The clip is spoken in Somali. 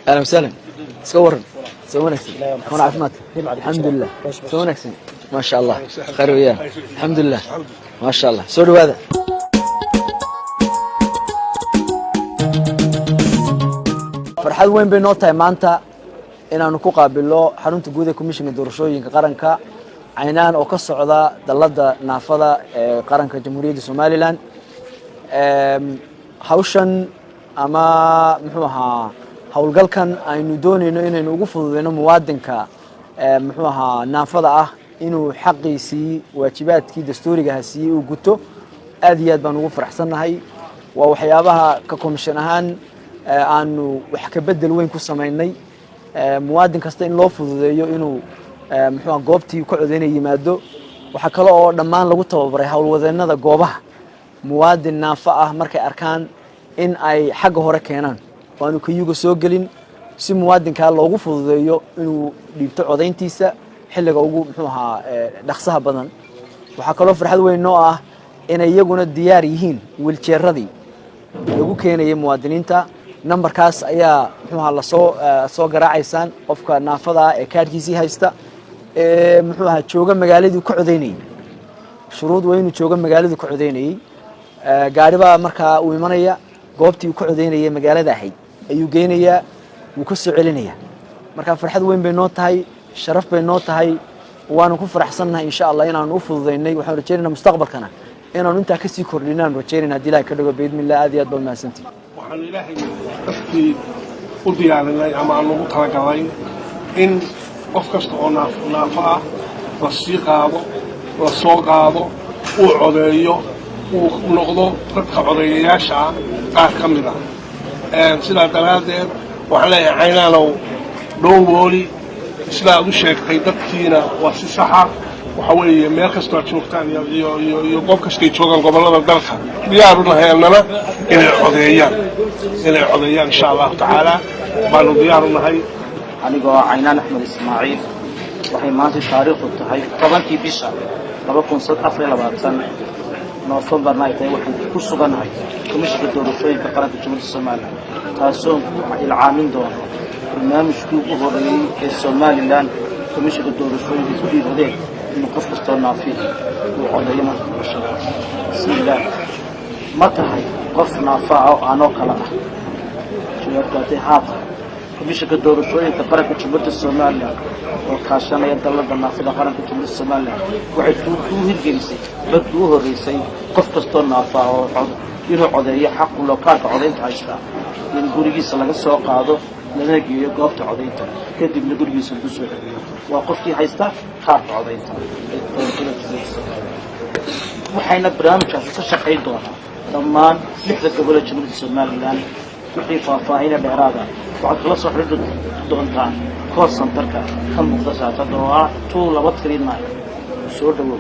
اهلا وسهلا. صور سوونكسن هون عفمات الحمد لله. سوونكسن ما شاء الله خير وياه الحمد لله ما شاء الله. سوري هذا فرحad weyn bay noo tahay maanta inaanu ku qaabilo xarunta guud ee komishanka doorashooyinka qaranka caynaan oo ka socda dalada naafada ee qaranka Jamhuuriyadda Soomaaliland. hawshan ama muxuu ahaa hawlgalkan aynu doonayno inaynu ugu fududeyno muwaadinka muxuu ahaa naafada ah inuu xaqiisii waajibaadkii dastuuriga ahaa uu guto aad iyo aad baan ugu faraxsanahay. waa waxyaabaha ka komishan ahaan aanu wax ka bedel weyn ku sameynay muwaadin kasta in loo fududeeyo inuu muxuu goobtii ku codeynay yimaado. waxa kale oo dhammaan lagu tababaray hawlwadeennada goobaha muwaadin naafa ah markay arkaan in ay xagga hore keenaan waanu kayuga soo gelin si muwaadinka loogu fududeeyo inuu dhiibto codeyntiisa xilliga ugu muxuu ahaa dhaqsaha badan. waxa kale oo farxad weyn noo ah in iyaguna diyaar yihiin wiljeeradii lagu keenayay muwaadiniinta. numberkaas ayaa muxuu ahaa la soo garaacaysaan qofka naafada ee kaarkiisii haysta muxuu ahaa jooga magaaladii ku codeynay. shuruud weyn jooga magaaladii ku codeynay gaari baa markaa uu imanaya goobtii ku codeynayay magaalada ahayd ayuu geenayaa wuu ka soo celinaya. marka farxad weyn bay noo tahay sharaf bay noo tahay waanu ku faraxsanahay insha Allah inaanu u fududeynay. waxaan rajaynaynaa mustaqbalkana inaanu inta ka sii kordhinaan rajaynayna hadii Ilaahay ka dhigo biidmillah. aad iyo aad baa mahadsantiin. waxaan Ilaahay dadkii u diyaarinay ama aan ugu talagalay in qof kasta oo naafo ah la sii qaado la soo qaado uu codeeyo uu noqdo dadka codeeyayaasha qaar ka mid ah. sidaa daraadeed waxaan leeyahay caynaanow dhow wooli sidaa u sheegtay dadkiina waa si saxa. waxa weeye meel kastoo joogtaan iyo goob kastay joogaan gobollada dalka diyaar u nahaynana inay codeeyaan insha allahu tacaala baanu diyaar u nahay. anigoo caynaan axmed ismaaciil waxay maanta taariikhdu tahay 10kii bisha 2024 November night waxaan ku suganahay komishanka doorashooyinka qaranka Jamhuuriyadda Soomaaliland taasoo ilcaamin doona barnaamijkii ugu horeeyay ee Somaliland komishanka doorashooyinka ku dhiiradeen inuu qof kasta naafi uu codeeyo doorashada. bismillah ma tahay qof naafa oo aanoo kala ah jawaabtaasi haata komishanka doorashooyinka qaranka Jamhuuriyadda Soomaaliland oo kaashanaya dalada naafada qaranka Jamhuuriyadda Soomaaliland waxay ku hirgelisay dadkii u horeysay qof kasta naafa oo inuu codeeyo xaq u loo kaarka codeynta haysta in gurigiisa laga soo qaado lana geeyo goobta codeynta kadibna gurigiisa lagu soo celiyo. waa qofkii haysta kaarka codeynta waxayna barnaamijkaasi ka shaqayn doonaa dhammaan 6 gobol ee Jamhuuriyadda Soomaaliland. wixii faahfaahin dheeraad ah waxaad kala soo xiriiri doontaan call center-ka ka muuqda shaashada oo ah 239. soo dhawow.